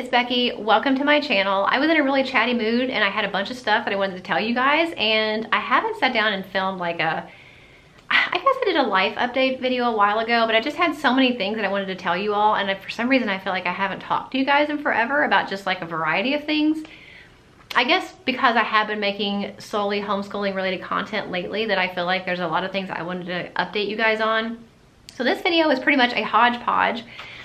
it's Becky. Welcome to my channel. I was in a really chatty mood and I had a bunch of stuff that I wanted to tell you guys, and I haven't sat down and filmed like I guess I did a life update video a while ago, but I just had so many things that I wanted to tell you all, and for some reason I feel like I haven't talked to you guys in forever about just like a variety of things. I guess because I have been making solely homeschooling related content lately, that I feel like there's a lot of things I wanted to update you guys on. So this video is pretty much a hodgepodge.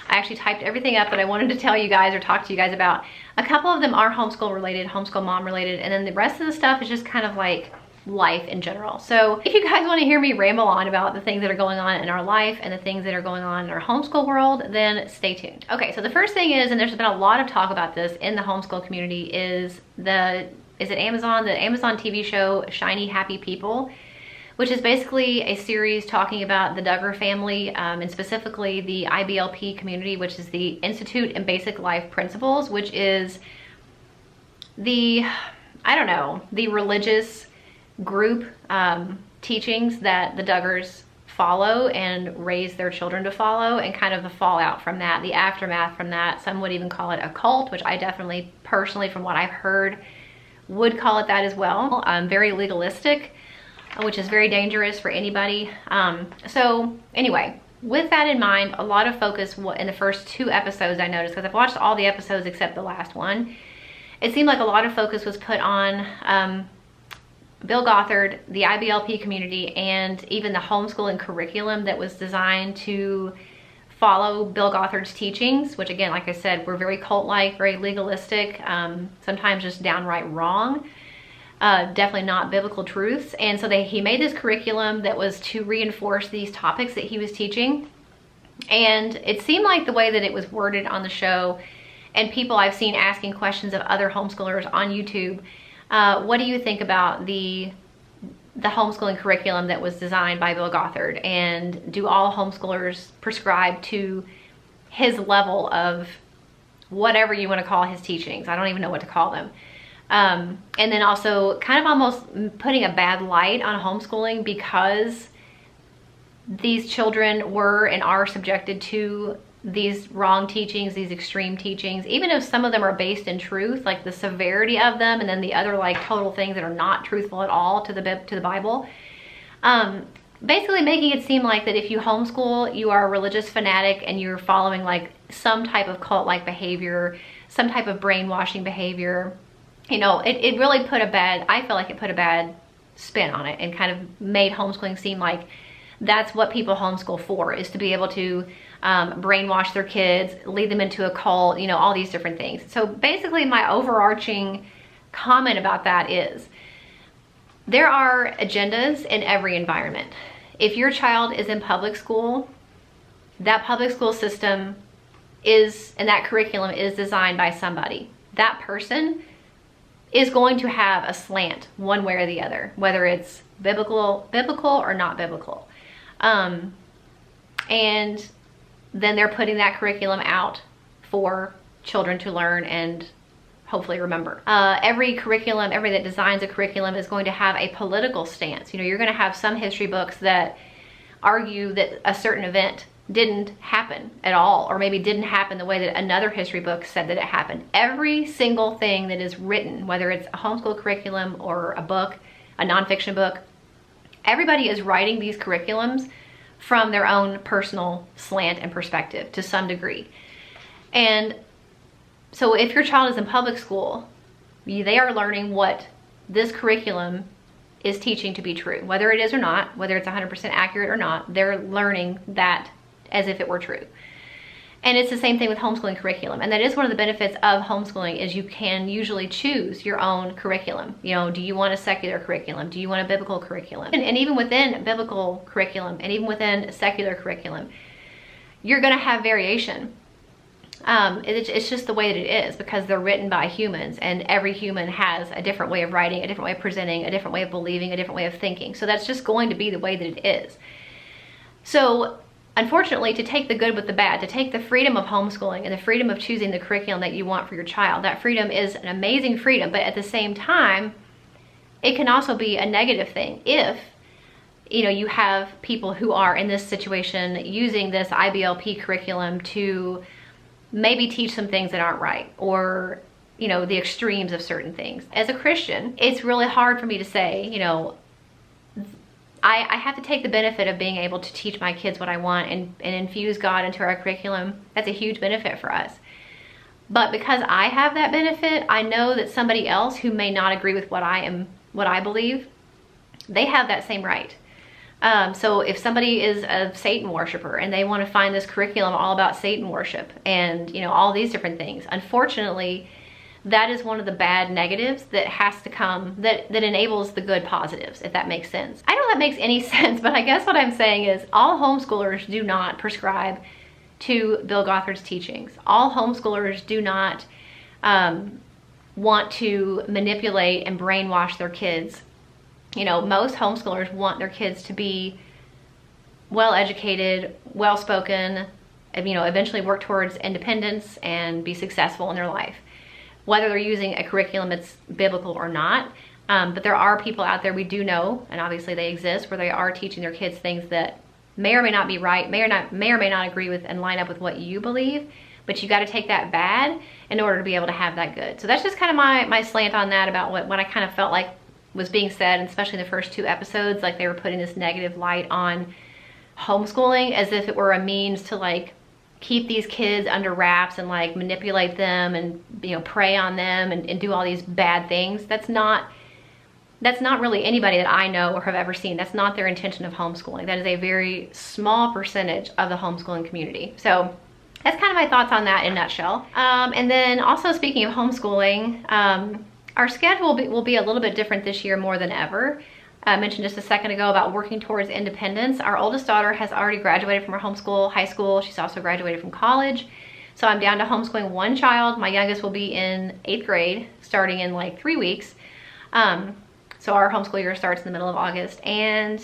I actually typed everything up that I wanted to tell you guys or talk to you guys about. A couple of them are homeschool related, homeschool mom related, and then the rest of the stuff is just kind of like life in general. So if you guys want to hear me ramble on about the things that are going on in our life and the things that are going on in our homeschool world, then stay tuned. Okay, so the first thing is, and there's been a lot of talk about this in the homeschool community, is the Amazon TV show Shiny Happy People, which is basically a series talking about the Duggar family, and specifically the IBLP community, which is the Institute in Basic Life Principles, which is the, I don't know, the religious group teachings that the Duggars follow and raise their children to follow, and kind of the fallout from that, the aftermath from that. Some would even call it a cult, which I definitely, personally, from what I've heard, would call it that as well. Very legalistic, which is very dangerous for anybody. So anyway, with that in mind, a lot of focus in the first 2 episodes, I noticed, because I've watched all the episodes except the last one, it seemed like a lot of focus was put on Bill Gothard, the IBLP community, and even the homeschooling curriculum that was designed to follow Bill Gothard's teachings, which again, like I said, were very cult-like, very legalistic, sometimes just downright wrong. Definitely not biblical truths. And so he made this curriculum that was to reinforce these topics that he was teaching. And it seemed like the way that it was worded on the show, and people I've seen asking questions of other homeschoolers on YouTube, what do you think about the homeschooling curriculum that was designed by Bill Gothard? And do all homeschoolers prescribe to his level of whatever you want to call his teachings? I don't even know what to call them. And then also kind of almost putting a bad light on homeschooling, because these children were and are subjected to these wrong teachings, these extreme teachings, even if some of them are based in truth, like the severity of them, and then the other like total things that are not truthful at all to the Bible. Basically making it seem like that if you homeschool, you are a religious fanatic and you're following like some type of cult-like behavior, some type of brainwashing behavior. You know, it really I feel like it put a bad spin on it, and kind of made homeschooling seem like that's what people homeschool for, is to be able to brainwash their kids, lead them into a cult, you know, all these different things. So basically my overarching comment about that is, there are agendas in every environment. If your child is in public school, that public school system is, and that curriculum is designed by somebody. That person is going to have a slant one way or the other, whether it's biblical or not biblical. And then they're putting that curriculum out for children to learn and hopefully remember. Every that designs a curriculum is going to have a political stance. You know, you're going to have some history books that argue that a certain event didn't happen at all, or maybe didn't happen the way that another history book said that it happened. Every single thing that is written, whether it's a homeschool curriculum or a book, a nonfiction book, everybody is writing these curriculums from their own personal slant and perspective to some degree. And so if your child is in public school, they are learning what this curriculum is teaching to be true. Whether it is or not, whether it's 100% accurate or not, they're learning that as if it were true. And it's the same thing with homeschooling curriculum. And that is one of the benefits of homeschooling, is you can usually choose your own curriculum. You know, do you want a secular curriculum? Do you want a biblical curriculum? And even within biblical curriculum, and even within secular curriculum, you're gonna have variation. It's just the way that it is, because they're written by humans, and every human has a different way of writing, a different way of presenting, a different way of believing, a different way of thinking. So that's just going to be the way that it is. So unfortunately, to take the good with the bad, to take the freedom of homeschooling and the freedom of choosing the curriculum that you want for your child, that freedom is an amazing freedom, but at the same time, it can also be a negative thing if, you know, you have people who are in this situation using this IBLP curriculum to maybe teach some things that aren't right, or, you know, the extremes of certain things. As a Christian, it's really hard for me to say, you know, I have to take the benefit of being able to teach my kids what I want and infuse God into our curriculum. That's a huge benefit for us. But because I have that benefit, I know that somebody else who may not agree with what I believe, they have that same right. So if somebody is a Satan worshiper and they want to find this curriculum all about Satan worship and, you know, all these different things, unfortunately, that is one of the bad negatives that has to come, that enables the good positives, if that makes sense. I don't know if that makes any sense, but I guess what I'm saying is all homeschoolers do not prescribe to Bill Gothard's teachings. All homeschoolers do not want to manipulate and brainwash their kids. You know, most homeschoolers want their kids to be well-educated, well-spoken, you know, eventually work towards independence and be successful in their life, whether they're using a curriculum that's biblical or not. But there are people out there, we do know, and obviously they exist, where they are teaching their kids things that may or may not be right, may or may not agree with and line up with what you believe, but you got to take that bad in order to be able to have that good. So that's just kind of my slant on that, about what I kind of felt like was being said, and especially in the first 2 episodes, like they were putting this negative light on homeschooling as if it were a means to like keep these kids under wraps and like manipulate them and, you know, prey on them and do all these bad things. That's not really anybody that I know or have ever seen. That's not their intention of homeschooling. That is a very small percentage of the homeschooling community. So that's kind of my thoughts on that in a nutshell. And then also, speaking of homeschooling, our schedule will be a little bit different this year more than ever. I mentioned just a second ago about working towards independence. Our oldest daughter has already graduated from her homeschool high school. She's also graduated from college. So I'm down to homeschooling 1 child. My youngest will be in 8th grade, starting in like 3 weeks. So our homeschool year starts in the middle of August. And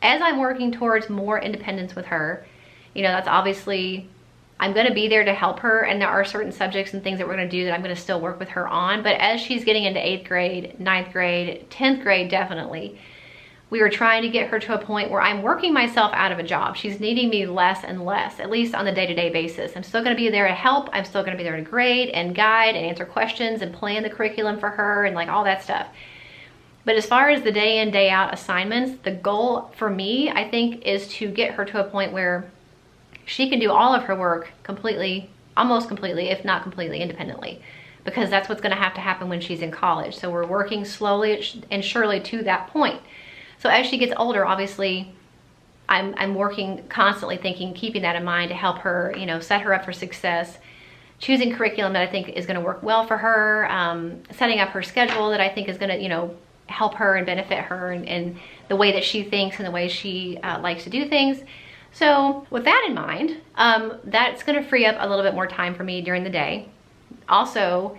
as I'm working towards more independence with her, you know, that's obviously, I'm going to be there to help her, and there are certain subjects and things that we're going to do that I'm going to still work with her on. But as she's getting into 8th grade, 9th grade, 10th grade, definitely, we are trying to get her to a point where I'm working myself out of a job. She's needing me less and less, at least on the day-to-day basis. I'm still going to be there to help. I'm still going to be there to grade and guide and answer questions and plan the curriculum for her and like all that stuff. But as far as the day in, day out assignments, the goal for me, I think, is to get her to a point where she can do all of her work completely, almost completely, if not completely independently, because that's what's going to happen when she's in college. So we're working slowly and surely to that point. So as she gets older, obviously, I'm working constantly thinking, keeping that in mind to help her, you know, set her up for success, choosing curriculum that I think is going to work well for her, setting up her schedule that I think is going to, you know, help her and benefit her and the way that she thinks and the way she likes to do things. So with that in mind, that's going to free up a little bit more time for me during the day. Also,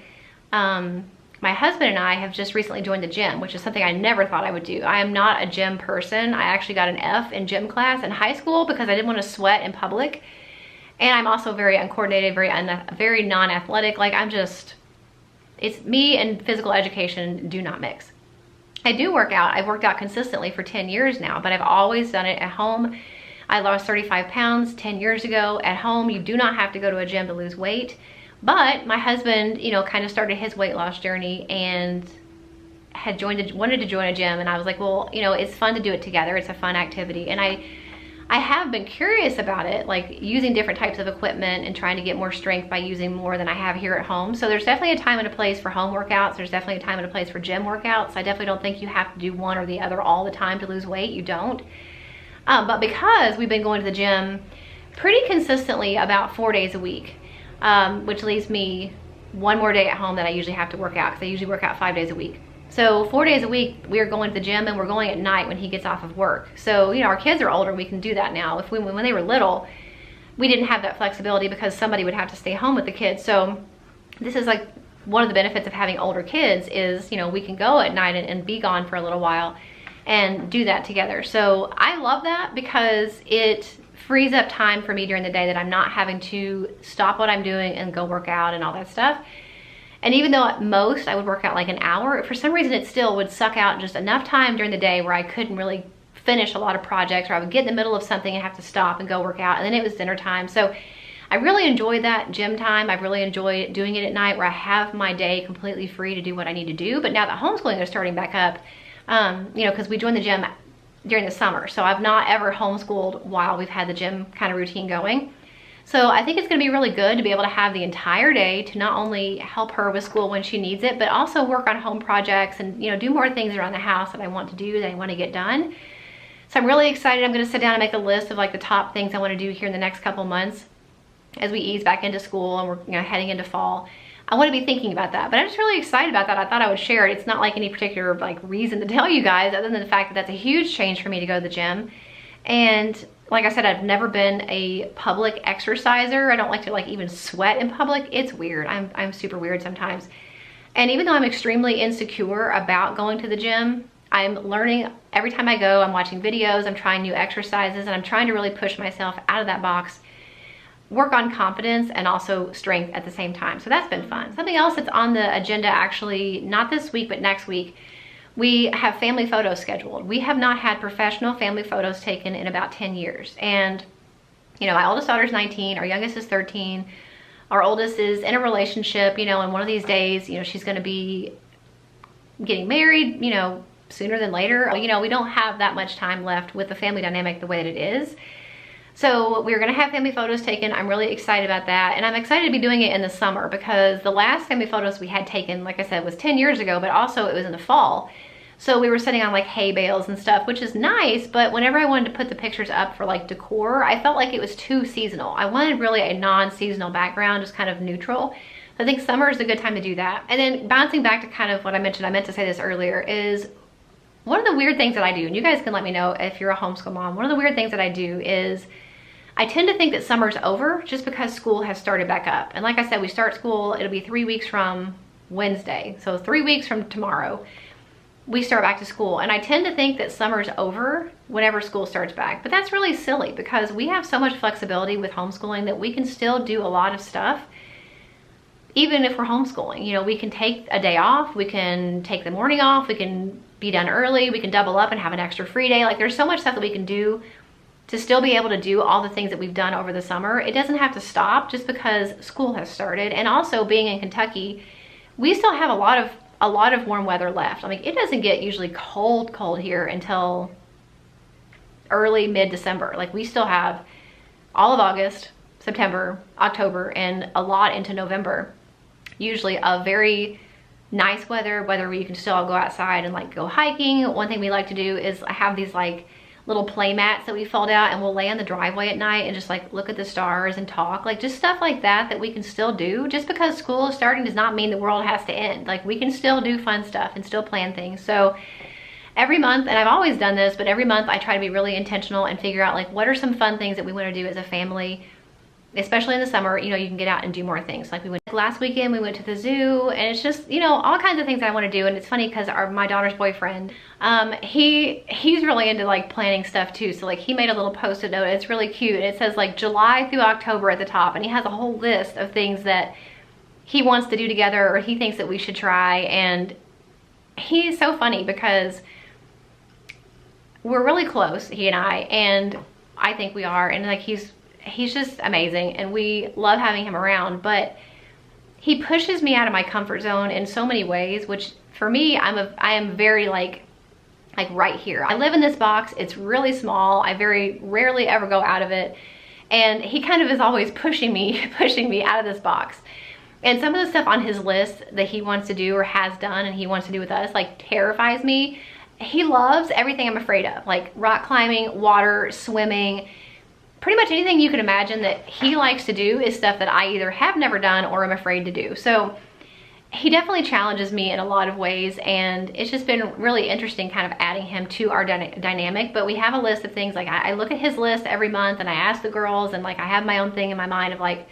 my husband and I have just recently joined the gym, which is something I never thought I would do. I am not a gym person. I actually got an F in gym class in high school because I didn't want to sweat in public. And I'm also very uncoordinated, very non-athletic. Like it's me and physical education do not mix. I do work out. I've worked out consistently for 10 years now, but I've always done it at home. I lost 35 pounds 10 years ago at home. You do not have to go to a gym to lose weight. But my husband, you know, kind of started his weight loss journey and wanted to join a gym. And I was like, well, you know, it's fun to do it together. It's a fun activity. And I have been curious about it, like using different types of equipment and trying to get more strength by using more than I have here at home. So there's definitely a time and a place for home workouts. There's definitely a time and a place for gym workouts. I definitely don't think you have to do one or the other all the time to lose weight. You don't. But because we've been going to the gym pretty consistently about 4 days a week, which leaves me 1 more day at home that I usually have to work out, because I usually work out 5 days a week. So 4 days a week, we are going to the gym, and we're going at night when he gets off of work. So, you know, our kids are older, we can do that now. When they were little, we didn't have that flexibility because somebody would have to stay home with the kids. So this is like one of the benefits of having older kids is, you know, we can go at night and be gone for a little while and do that together. So I love that because it frees up time for me during the day that I'm not having to stop what I'm doing and go work out and all that stuff. And even though at most I would work out like an hour, for some reason it still would suck out just enough time during the day where I couldn't really finish a lot of projects, or I would get in the middle of something and have to stop and go work out, and then it was dinner time. So I really enjoyed that gym time. I've really enjoyed doing it at night where I have my day completely free to do what I need to do. But now that homeschooling is starting back up, you know, because we joined the gym during the summer. So I've not ever homeschooled while we've had the gym kind of routine going. So I think it's gonna be really good to be able to have the entire day to not only help her with school when she needs it, but also work on home projects and, you know, do more things around the house that I want to do, that I want to get done. So I'm really excited. I'm gonna sit down and make a list of like the top things I want to do here in the next couple months as we ease back into school and we're, you know, heading into fall. I want to be thinking about that, but I'm just really excited about that. I thought I would share it. It's not like any particular like reason to tell you guys other than the fact that that's a huge change for me to go to the gym. And like I said, I've never been a public exerciser. I don't like to like even sweat in public. It's weird. I'm super weird sometimes. And even though I'm extremely insecure about going to the gym, I'm learning every time I go. I'm watching videos, I'm trying new exercises, and I'm trying to really push myself out of that box, work on confidence and also strength at the same time. So that's been fun. Something else that's on the agenda, actually, not this week, but next week, we have family photos scheduled. We have not had professional family photos taken in about 10 years. And, you know, my oldest daughter's 19, our youngest is 13, our oldest is in a relationship, you know, and one of these days, you know, she's gonna be getting married, you know, sooner than later. You know, we don't have that much time left with the family dynamic the way that it is. So we're gonna have family photos taken. I'm really excited about that. And I'm excited to be doing it in the summer because the last family photos we had taken, like I said, was 10 years ago, but also it was in the fall. So we were sitting on like hay bales and stuff, which is nice, but whenever I wanted to put the pictures up for like decor, I felt like it was too seasonal. I wanted really a non-seasonal background, just kind of neutral. So I think summer is a good time to do that. And then bouncing back to kind of what I mentioned, I meant to say this earlier, is one of the weird things that I do, and you guys can let me know if you're a homeschool mom, one of the weird things that I do is I tend to think that summer's over just because school has started back up. And like I said, we start school, it'll be 3 weeks from Wednesday. So 3 weeks from tomorrow, we start back to school. And I tend to think that summer's over whenever school starts back. But that's really silly because we have so much flexibility with homeschooling that we can still do a lot of stuff even if we're homeschooling. You know, we can take a day off, we can take the morning off, we can be done early, we can double up and have an extra free day. Like there's so much stuff that we can do to still be able to do all the things that we've done over the summer. It doesn't have to stop just because school has started. And also being in Kentucky, we still have a lot of warm weather left. I mean, it doesn't get usually cold here until early mid-December. Like we still have all of August, September, October, and a lot into November. Usually a very nice weather where you can still go outside and like go hiking. One thing we like to do is I have these like little play mats that we fold out and we'll lay on the driveway at night and just like look at the stars and talk, like just stuff like that we can still do. Just because school is starting does not mean the world has to end. Like we can still do fun stuff and still plan things. So every month, and I've always done this, but every month I try to be really intentional and figure out like what are some fun things that we want to do as a family. Especially in the summer, you know, you can get out and do more things. Like we went last weekend, we went to the zoo, and it's just, you know, all kinds of things that I want to do. And it's funny because my daughter's boyfriend, he's really into like planning stuff too. So like he made a little post-it note. It's really cute. And it says like July through October at the top, and he has a whole list of things that he wants to do together or he thinks that we should try. And he's so funny because we're really close, he and I think we are, and like he's just amazing and we love having him around, but he pushes me out of my comfort zone in so many ways, which for me, I am very like right here. I live in this box. It's really small. I very rarely ever go out of it. And he kind of is always pushing me out of this box. And some of the stuff on his list that he wants to do or has done and he wants to do with us like terrifies me. He loves everything I'm afraid of, like rock climbing, water, swimming. Pretty much anything you can imagine that he likes to do is stuff that I either have never done or am afraid to do. So he definitely challenges me in a lot of ways, and it's just been really interesting kind of adding him to our dynamic. But we have a list of things, like I look at his list every month and I ask the girls, and like I have my own thing in my mind of like,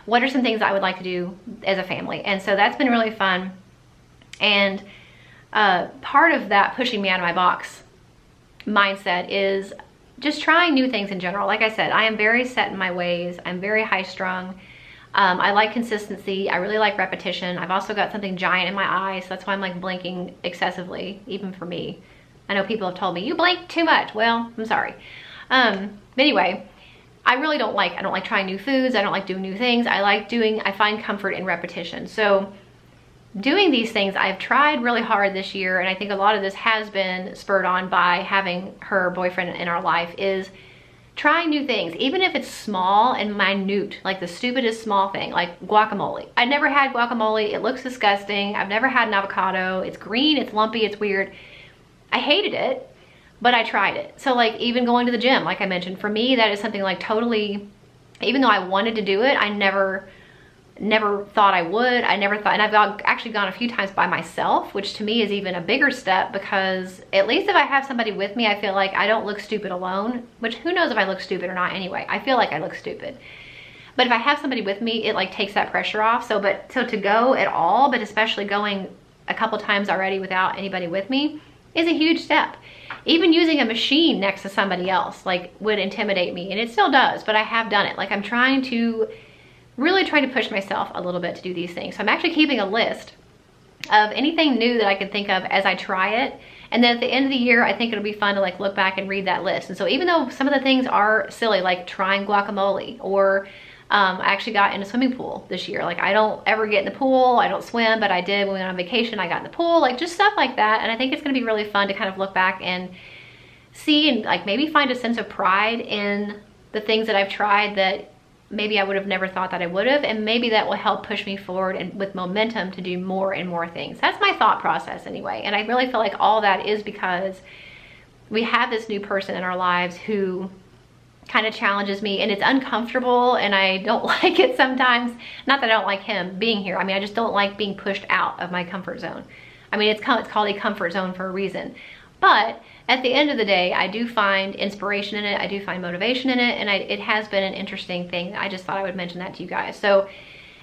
what are some things I would like to do as a family? And so that's been really fun. And part of that pushing me out of my box mindset is just trying new things in general. Like I said, I am very set in my ways. I'm very high strung. I like consistency. I really like repetition. I've also got something giant in my eye, so that's why I'm like blinking excessively, even for me. I know people have told me, you blink too much. Well, I'm sorry. But anyway, I don't like trying new foods. I don't like doing new things. I find comfort in repetition. So doing these things, I've tried really hard this year, and I think a lot of this has been spurred on by having her boyfriend in our life, is trying new things, even if it's small and minute, like the stupidest small thing, like guacamole. I never had guacamole. It looks disgusting. I've never had an avocado. It's green, it's lumpy, it's weird. I hated it, but I tried it. So like even going to the gym, like I mentioned, for me, that is something like totally, even though I wanted to do it, I never thought I would. I never thought, and I've actually gone a few times by myself, which to me is even a bigger step, because at least if I have somebody with me, I feel like I don't look stupid alone, which who knows if I look stupid or not anyway. I feel like I look stupid. But if I have somebody with me, it like takes that pressure off. So to go at all, but especially going a couple times already without anybody with me, is a huge step. Even using a machine next to somebody else like would intimidate me, and it still does, but I have done it. Like I'm really trying to push myself a little bit to do these things. So I'm actually keeping a list of anything new that I can think of as I try it. And then at the end of the year, I think it'll be fun to like look back and read that list. And so even though some of the things are silly, like trying guacamole, or I actually got in a swimming pool this year. Like I don't ever get in the pool, I don't swim, but I did when we went on vacation, I got in the pool, like just stuff like that. And I think it's gonna be really fun to kind of look back and see, and like maybe find a sense of pride in the things that I've tried that maybe I would have never thought that I would have, and maybe that will help push me forward and with momentum to do more and more things. That's my thought process anyway. And I really feel like all that is because we have this new person in our lives who kind of challenges me, and it's uncomfortable, and I don't like it sometimes. Not that I don't like him being here. I mean, I just don't like being pushed out of my comfort zone. I mean, it's called a comfort zone for a reason. But at the end of the day, I do find inspiration in it. I do find motivation in it. And it has been an interesting thing. I just thought I would mention that to you guys. So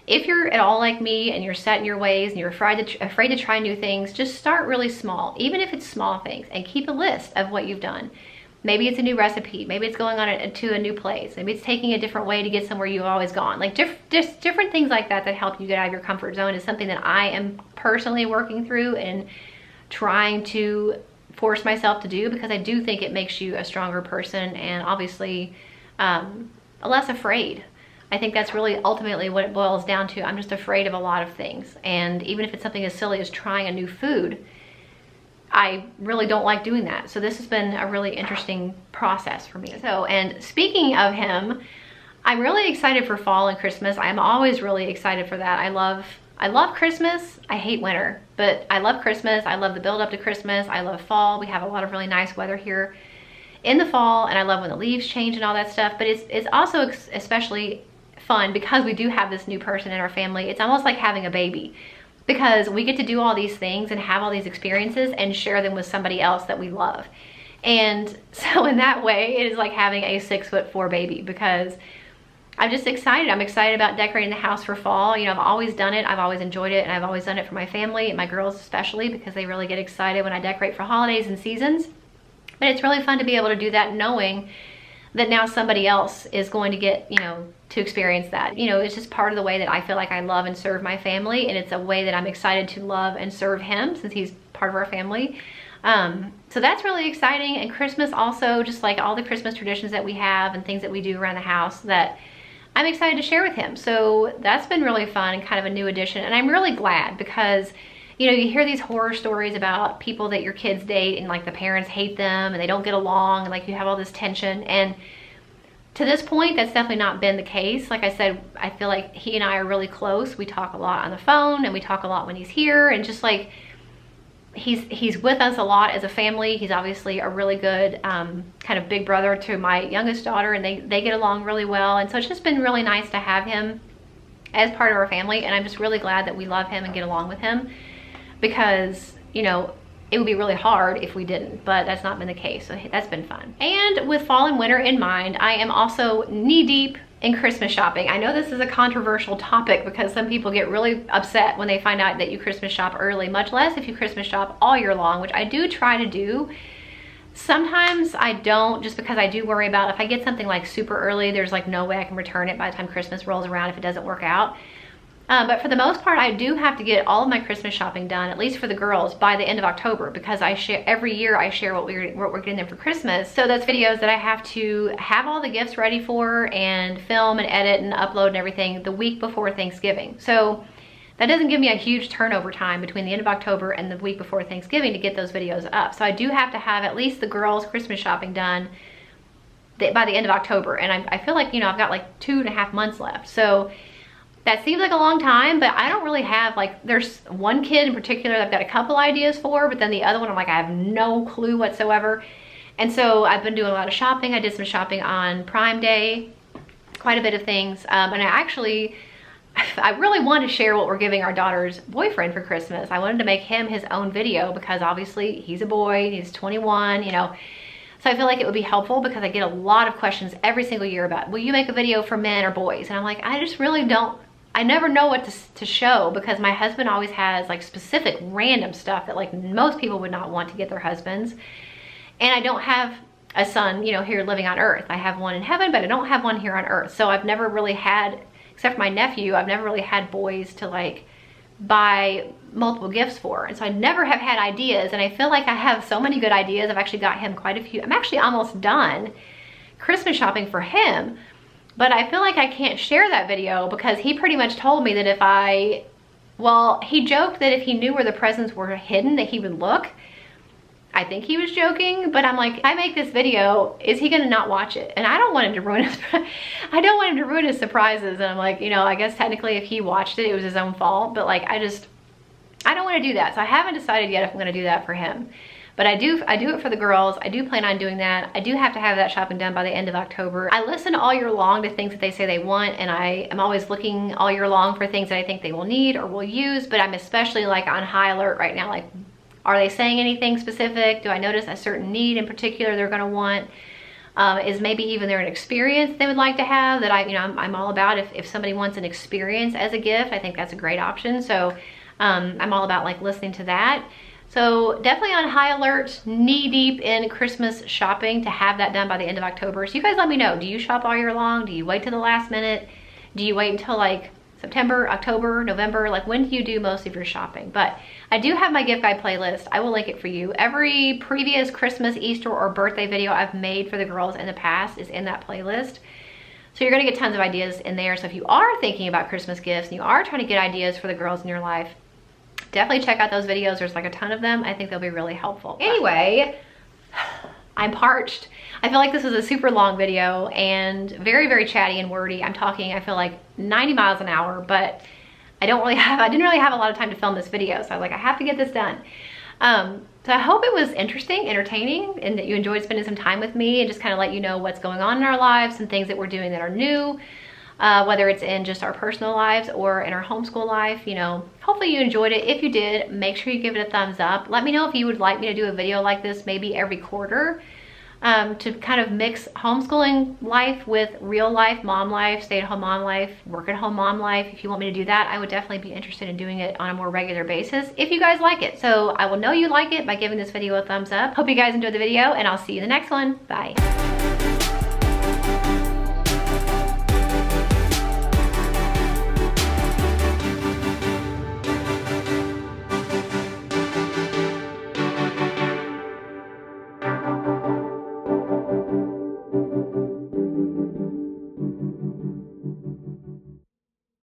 if you're at all like me and you're set in your ways and you're afraid to try new things, just start really small, even if it's small things, and keep a list of what you've done. Maybe it's a new recipe. Maybe it's going on to a new place. Maybe it's taking a different way to get somewhere you've always gone. Like just different things like that help you get out of your comfort zone is something that I am personally working through and trying to force myself to do, because I do think it makes you a stronger person and obviously less afraid. I think that's really ultimately what it boils down to. I'm just afraid of a lot of things. And even if it's something as silly as trying a new food, I really don't like doing that. So this has been a really interesting process for me. So, and speaking of him, I'm really excited for fall and Christmas. I'm always really excited for that. I love Christmas. I hate winter, but I love Christmas. I love the build up to Christmas. I love fall. We have a lot of really nice weather here in the fall, and I love when the leaves change and all that stuff. But it's also especially fun because we do have this new person in our family. It's almost like having a baby, because we get to do all these things and have all these experiences and share them with somebody else that we love. And so in that way, it is like having a 6'4" baby, because I'm just excited. I'm excited about decorating the house for fall. You know, I've always done it. I've always enjoyed it. And I've always done it for my family and my girls especially, because they really get excited when I decorate for holidays and seasons. But it's really fun to be able to do that knowing that now somebody else is going to get, you know, to experience that. You know, it's just part of the way that I feel like I love and serve my family. And it's a way that I'm excited to love and serve him, since he's part of our family. So that's really exciting. And Christmas also, just like all the Christmas traditions that we have and things that we do around the house that I'm excited to share with him. So that's been really fun and kind of a new addition. And I'm really glad, because, you know, you hear these horror stories about people that your kids date and like the parents hate them and they don't get along, and like you have all this tension. And to this point, that's definitely not been the case. Like I said, I feel like he and I are really close. We talk a lot on the phone, and we talk a lot when he's here, and just like he's with us a lot as a family. He's obviously a really good kind of big brother to my youngest daughter, and they get along really well. And so it's just been really nice to have him as part of our family. And I'm just really glad that we love him and get along with him, because, you know, it would be really hard if we didn't, but that's not been the case. So that's been fun. And with fall and winter in mind, I am also knee deep in Christmas shopping. I know this is a controversial topic, because some people get really upset when they find out that you Christmas shop early, much less if you Christmas shop all year long, which I do try to do. Sometimes I don't, just because I do worry about if I get something like super early, there's like no way I can return it by the time Christmas rolls around if it doesn't work out. But for the most part, I do have to get all of my Christmas shopping done, at least for the girls, by the end of October, because I share every year. I share what we're getting them for Christmas. So that's videos that I have to have all the gifts ready for and film and edit and upload and everything the week before Thanksgiving. So that doesn't give me a huge turnover time between the end of October and the week before Thanksgiving to get those videos up. So I do have to have at least the girls' Christmas shopping done by the end of October. And I feel like, you know, I've got like 2.5 months left. So that seems like a long time, but I don't really have, like, there's one kid in particular that I've got a couple ideas for, but then the other one, I'm like, I have no clue whatsoever. And so I've been doing a lot of shopping. I did some shopping on Prime Day, quite a bit of things. And I really want to share what we're giving our daughter's boyfriend for Christmas. I wanted to make him his own video because obviously he's a boy, he's 21, you know. So I feel like it would be helpful because I get a lot of questions every single year about, will you make a video for men or boys? And I'm like, I just really don't. I never know what to show because my husband always has like specific random stuff that like most people would not want to get their husbands. And I don't have a son, you know, here living on earth. I have one in heaven, but I don't have one here on earth. So I've never really had, except for my nephew, I've never really had boys to like buy multiple gifts for. And so I never have had ideas. And I feel like I have so many good ideas. I've actually got him quite a few. I'm actually almost done Christmas shopping for him. But I feel like I can't share that video because he pretty much told me that he joked that if he knew where the presents were hidden, that he would look. I think he was joking, but I'm like, if I make this video, is he gonna not watch it? And I don't want him to ruin his surprises. And I'm like, you know, I guess technically if he watched it, it was his own fault. But like, I don't wanna do that. So I haven't decided yet if I'm gonna do that for him. But I do it for the girls. I do plan on doing that. I do have to have that shopping done by the end of October. I listen all year long to things that they say they want, and I am always looking all year long for things that I think they will need or will use, but I'm especially like on high alert right now. Like, are they saying anything specific? Do I notice a certain need in particular they're gonna want? Is maybe even there an experience they would like to have that I'm all about. If somebody wants an experience as a gift, I think that's a great option. So I'm all about like listening to that. So definitely on high alert, knee deep in Christmas shopping to have that done by the end of October. So you guys let me know, do you shop all year long? Do you wait to the last minute? Do you wait until like September, October, November? Like, when do you do most of your shopping? But I do have my gift guide playlist. I will link it for you. Every previous Christmas, Easter, or birthday video I've made for the girls in the past is in that playlist. So you're gonna get tons of ideas in there. So if you are thinking about Christmas gifts and you are trying to get ideas for the girls in your life, definitely check out those videos. There's like a ton of them. I think they'll be really helpful. Anyway, I'm parched. I feel like this is a super long video and very, very chatty and wordy. I'm talking, I feel like 90 miles an hour, but I didn't really have a lot of time to film this video. So I was like, I have to get this done. So I hope it was interesting, entertaining, and that you enjoyed spending some time with me and just kind of let you know what's going on in our lives and things that we're doing that are new. Whether it's in just our personal lives or in our homeschool life, you know, hopefully you enjoyed it. If you did, make sure you give it a thumbs up. Let me know if you would like me to do a video like this maybe every quarter to kind of mix homeschooling life with real life, mom life, stay-at-home mom life, work-at-home mom life. If you want me to do that, I would definitely be interested in doing it on a more regular basis if you guys like it. So I will know you like it by giving this video a thumbs up. Hope you guys enjoyed the video, and I'll see you in the next one. Bye.